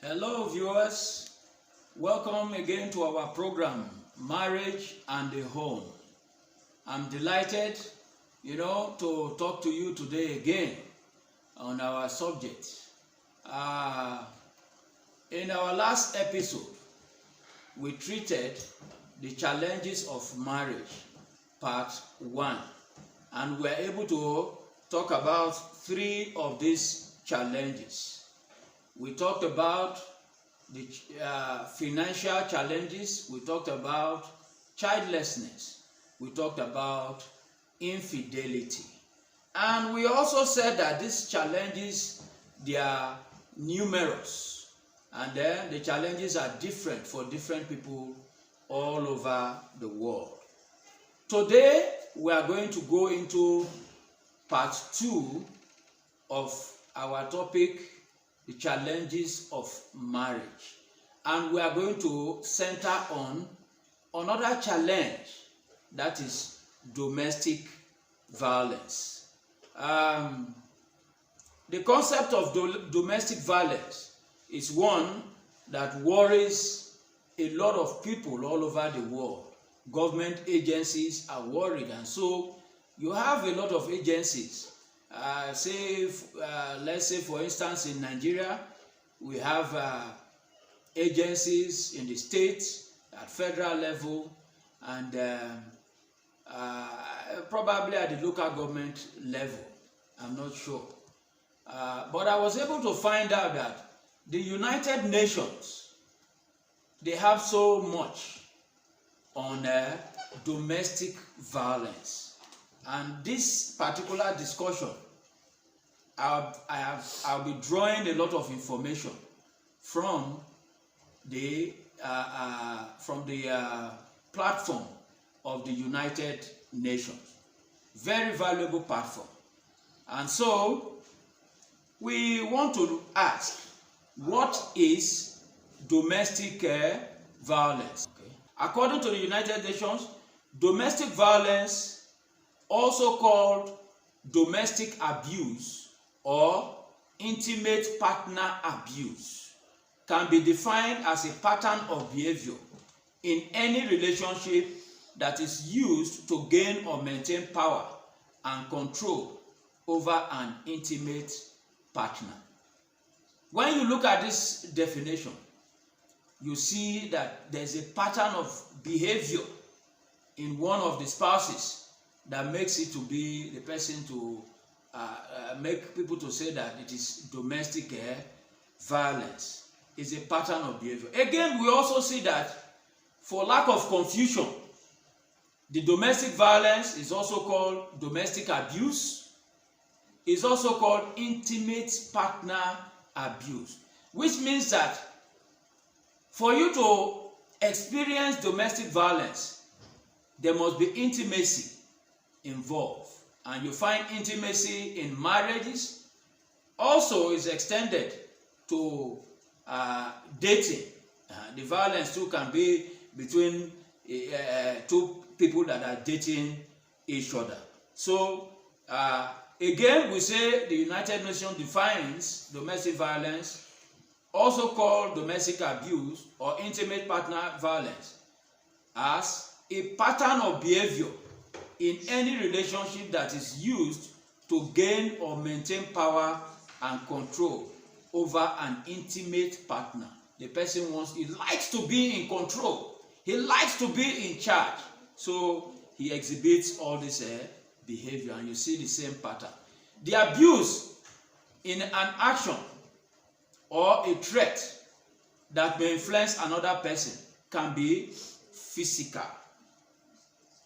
Hello viewers, welcome again to our program, Marriage and the Home. I'm delighted, to talk to you today again on our subject. In our last episode, we treated the challenges of marriage, part 1, and we were able to talk about 3 of these challenges. We talked about the financial challenges, we talked about childlessness, we talked about infidelity. And we also said that these challenges, they are numerous. And then the challenges are different for different people all over the world. Today, we are going to go into part 2 of our topic, the challenges of marriage, and we are going to center on another challenge, that is domestic violence. The concept of domestic violence is one that worries a lot of people all over the world. Government agencies are worried, and so you have a lot of agencies. Let's say for instance in Nigeria, we have agencies in the states at federal level and probably at the local government level. I'm not sure. But I was able to find out that the United Nations, they have so much on domestic violence. And this particular discussion, I'll be drawing a lot of information from the platform of the United Nations. Very valuable platform. And so we want to ask, what is domestic violence? Okay. According to the United Nations, domestic violence, also called domestic abuse or intimate partner abuse, can be defined as a pattern of behavior in any relationship that is used to gain or maintain power and control over an intimate partner. When you look at this definition, you see that there's a pattern of behavior in one of the spouses that makes it to be the person to make people to say that it is domestic violence. It's a pattern of behavior. Again, we also see that, for lack of confusion, the domestic violence is also called domestic abuse. It's also called intimate partner abuse, which means that for you to experience domestic violence, there must be intimacy involved, and you find intimacy in marriages. Also is extended to dating. The violence too can be between 2 people that are dating each other. So again, we say the United Nations defines domestic violence, also called domestic abuse or intimate partner violence, as a pattern of behavior in any relationship that is used to gain or maintain power and control over an intimate partner. The person he likes to be in control. He likes to be in charge. So he exhibits all this behavior, and you see the same pattern. The abuse in an action or a threat that may influence another person can be physical.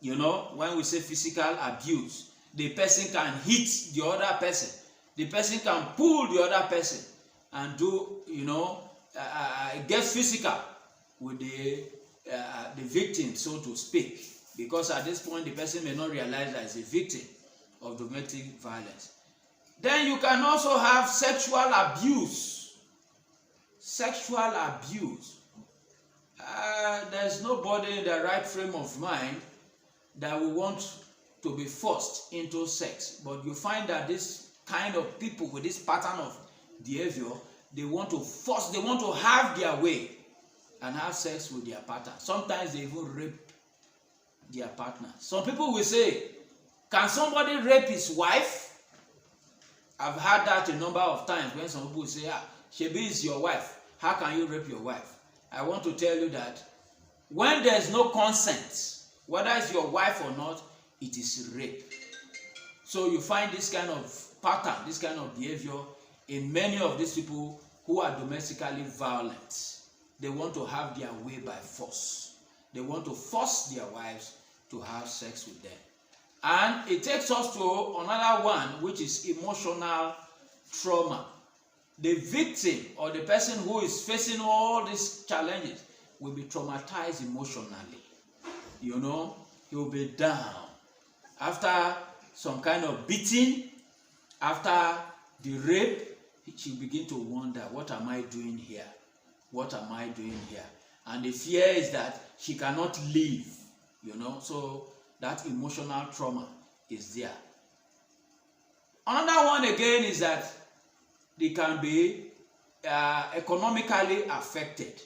When we say physical abuse, the person can hit the other person. The person can pull the other person and get physical with the victim, so to speak. Because at this point, the person may not realize that he's a victim of domestic violence. Then you can also have sexual abuse. Sexual abuse. There's nobody in the right frame of mind that we want to be forced into sex, but you find that this kind of people with this pattern of behavior, they want to force, they want to have their way and have sex with their partner. Sometimes they even rape their partner. Some people will say, can somebody rape his wife? I've heard that a number of times when some people say, Shebi is your wife. How can you rape your wife? I want to tell you that when there's no consent, whether it's your wife or not, it is rape. So you find this kind of pattern, this kind of behavior in many of these people who are domestically violent. They want to have their way by force. They want to force their wives to have sex with them. And it takes us to another one, which is emotional trauma. The victim or the person who is facing all these challenges will be traumatized emotionally. You know, he will be down. After some kind of beating, after the rape, she begin to wonder, what am I doing here? What am I doing here? And the fear is that she cannot leave, you know, so that emotional trauma is there. Another one again is that they can be economically affected.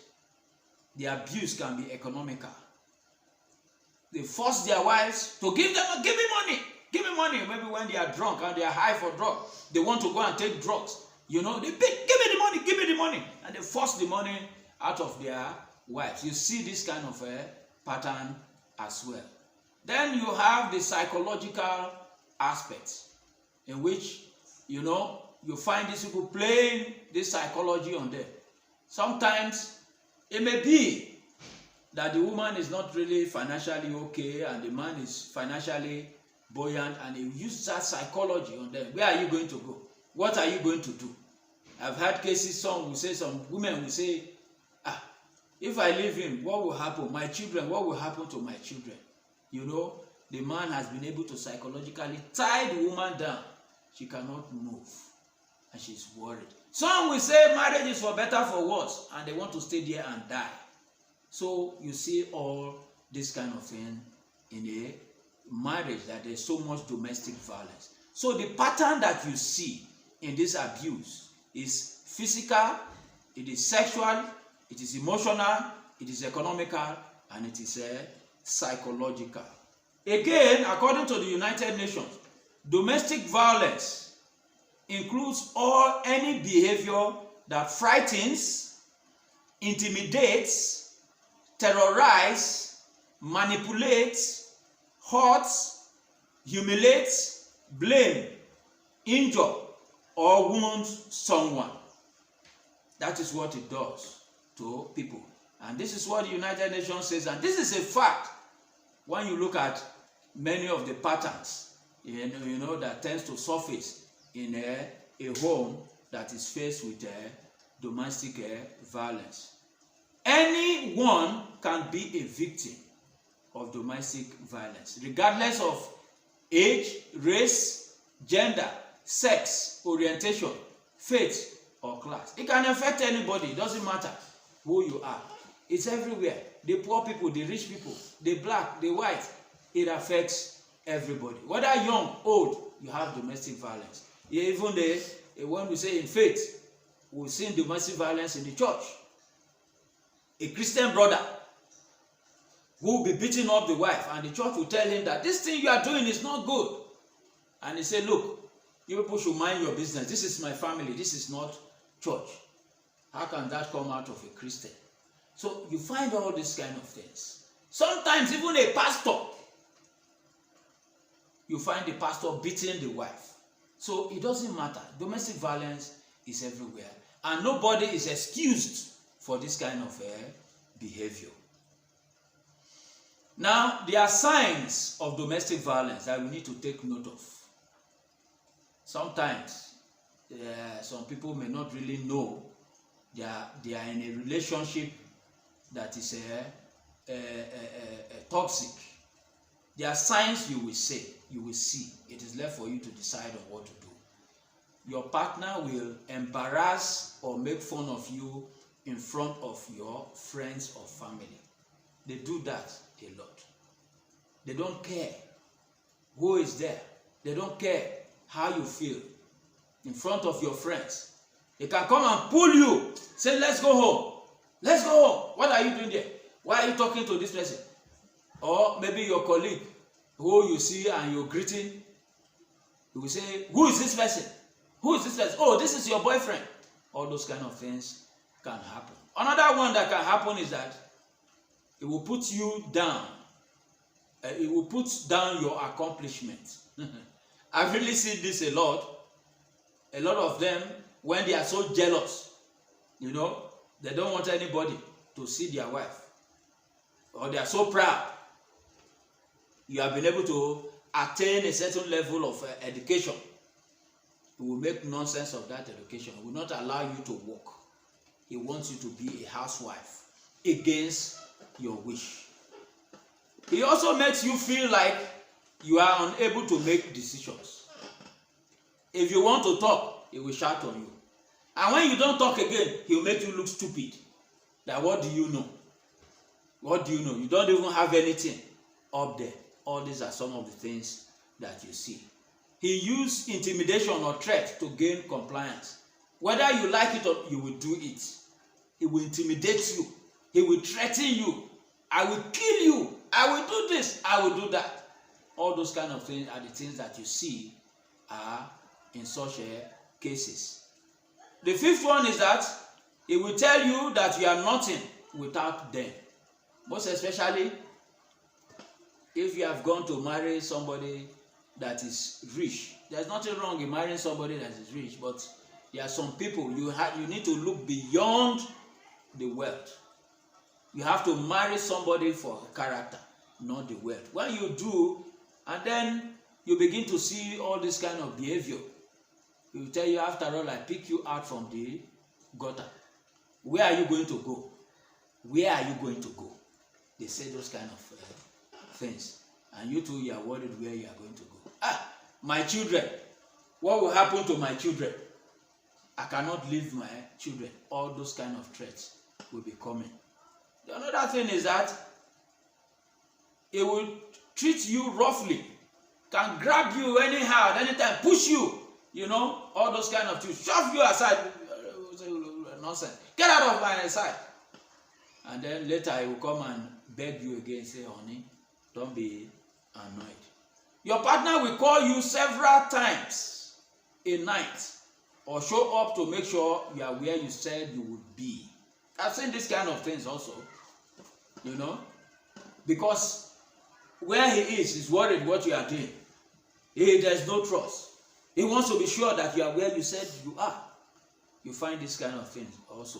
The abuse can be economical. They force their wives to give me money. Maybe when they are drunk and they are high for drugs, they want to go and take drugs. You know, they beg, give me the money. And they force the money out of their wives. You see this kind of a pattern as well. Then you have the psychological aspect in which, you know, you find these people playing this psychology on them. Sometimes it may be that the woman is not really financially okay and the man is financially buoyant, and he uses that psychology on them. Where are you going to go? What are you going to do? I've had cases, some women will say, if I leave him, what will happen? My children, what will happen to my children? You know, the man has been able to psychologically tie the woman down. She cannot move and she's worried. Some will say marriage is for better, for worse, and they want to stay there and die. So you see all this kind of thing in a marriage, that there's so much domestic violence. So the pattern that you see in this abuse is physical, it is sexual, it is emotional, it is economical, and it is psychological. Again, according to the United Nations, domestic violence includes any behavior that frightens, intimidates, terrorizes, manipulates, hurts, humiliates, blame, injure, or wounds someone. That is what it does to people. And this is what the United Nations says, and this is a fact when you look at many of the patterns, you know, that tends to surface in a home that is faced with domestic violence. Anyone can be a victim of domestic violence, regardless of age, race, gender, sex, orientation, faith, or class. It can affect anybody. It doesn't matter who you are. It's everywhere. The poor people, the rich people, the black, the white. It affects everybody. Whether young, old, you have domestic violence. Even when we say in faith, we've seen domestic violence in the church. A Christian brother who will be beating up the wife, and the church will tell him that this thing you are doing is not good. And he said, look, you people should mind your business. This is my family. This is not church. How can that come out of a Christian? So you find all these kind of things. Sometimes even a pastor, you find the pastor beating the wife. So it doesn't matter. Domestic violence is everywhere. And nobody is excused for this kind of behavior. Now, there are signs of domestic violence that we need to take note of. Sometimes, some people may not really know they are in a relationship that is toxic. There are signs you will see. It is left for you to decide on what to do. Your partner will embarrass or make fun of you in front of your friends or family. They do that a lot. They don't care who is there. They don't care how you feel in front of your friends. He can come and pull you, say, let's go home. Let's go home. What are you doing there? Why are you talking to this person? Or maybe your colleague who you see and you're greeting, you will say, who is this person? Who is this person? Oh, this is your boyfriend. All those kind of things can happen. Another one that can happen is that it will put you down. It will put down your accomplishments. I've really seen this a lot. A lot of them, when they are so jealous, you know, they don't want anybody to see their wife. Or they are so proud. You have been able to attain a certain level of education. He will make nonsense of that education. He will not allow you to work. He wants you to be a housewife against your wish. He also makes you feel like you are unable to make decisions. If you want to talk, he will shout on you. And when you don't talk again, he will make you look stupid. That what do you know? What do you know? You don't even have anything up there. All these are some of the things that you see. He used intimidation or threat to gain compliance. Whether you like it or you will do it. He will intimidate you. He will threaten you. I will kill you. I will do this. I will do that. All those kind of things are the things that you see are in such cases. The fifth one is that he will tell you that you are nothing without them. Most especially if you have gone to marry somebody that is rich. There's nothing wrong in marrying somebody that is rich, but there are some people you need to look beyond the wealth. You have to marry somebody for character, not the wealth. When you do, and then you begin to see all this kind of behavior, he will tell you, after all, I pick you out from the gutter. Where are you going to go? Where are you going to go? They say those kind of things. And you too, you are worried where you are going to go. My children. What will happen to my children? I cannot leave my children. All those kind of threats will be coming. The another thing is that it will treat you roughly. Can grab you anyhow, at any time, push you. You know, all those kind of things. Shove you aside. Nonsense. Get out of my sight. And then later he will come and beg you again, say, honey, don't be annoyed. Your partner will call you several times a night or show up to make sure you are where you said you would be. I've seen this kind of things also, you know, because where he is worried what you are doing. There's no trust. He wants to be sure that you are where you said you are. You find this kind of things also.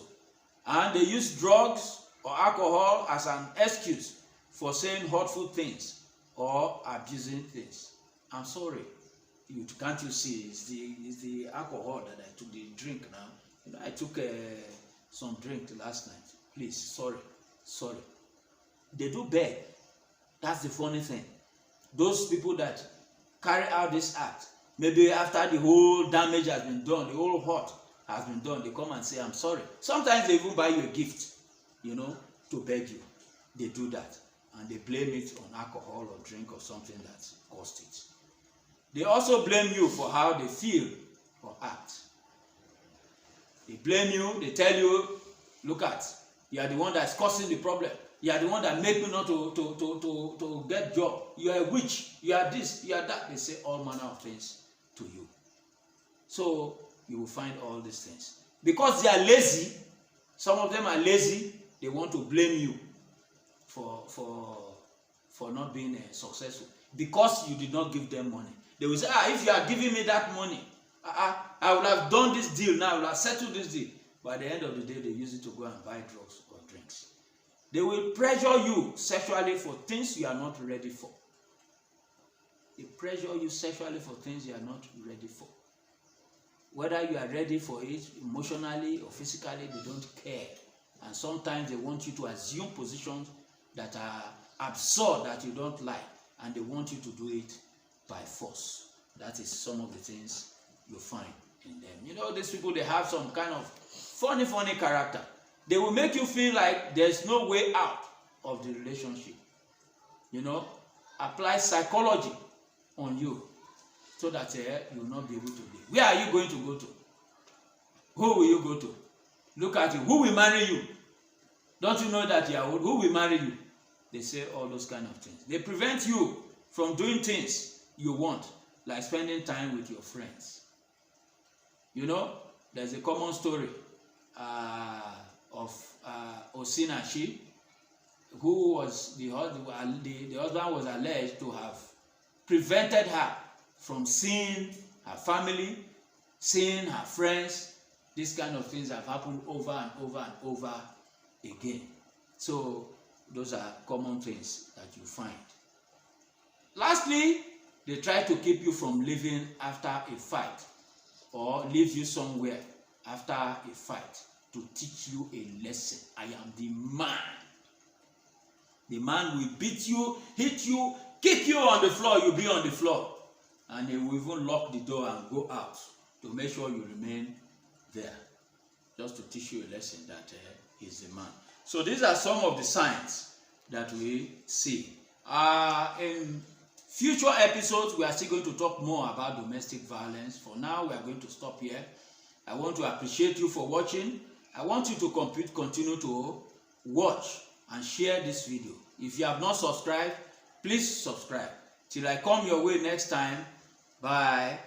And they use drugs or alcohol as an excuse for saying hurtful things or abusing things. I'm sorry. Can't you see? It's the alcohol that I took, the drink now. You know, I took some drink last night. Please, sorry. They do beg. That's the funny thing. Those people that carry out this act, maybe after the whole damage has been done, the whole hurt has been done, they come and say, I'm sorry. Sometimes they even buy you a gift, you know, to beg you. They do that. And they blame it on alcohol or drink or something that caused it. They also blame you for how they feel or act. They blame you, they tell you, look at, you are the one that's causing the problem. You are the one that made me not to get job. You are a witch. You are this, you are that. They say all manner of things to you. So you will find all these things. Because they are lazy, some of them are lazy, they want to blame you for not being successful. Because you did not give them money. They will say, if you are giving me that money, I would have done this deal now, I would have settled this deal. But at the end of the day, they use it to go and buy drugs or drinks. They will pressure you sexually for things you are not ready for. They pressure you sexually for things you are not ready for. Whether you are ready for it emotionally or physically, they don't care. And sometimes they want you to assume positions that are absurd, that you don't like, and they want you to do it by force. That is some of the things you find in them. You know, these people, they have some kind of funny character. They will make you feel like there's no way out of the relationship. You know, apply psychology on you so that you will not be able to live. Where are you going to go to? who will you go to? Look at you. Who will marry you? Don't you know that you are old? Who will marry you? They say all those kind of things. They prevent you from doing things you want, like spending time with your friends. You know, there's a common story of Osinachi, who was the husband was alleged to have prevented her from seeing her family, seeing her friends. These kind of things have happened over and over and over again. So those are common things that you find. Lastly, they try to keep you from leaving after a fight, or leave you somewhere after a fight to teach you a lesson. I am the man. The man will beat you, hit you, kick you on the floor. You'll be on the floor. And he will even lock the door and go out to make sure you remain there, just to teach you a lesson that he's the man. So these are some of the signs that we see. In future episodes, we are still going to talk more about domestic violence. For now, we are going to stop here. I want to appreciate you for watching. I want you to continue to watch and share this video. If you have not subscribed, please subscribe. Till I come your way next time, bye.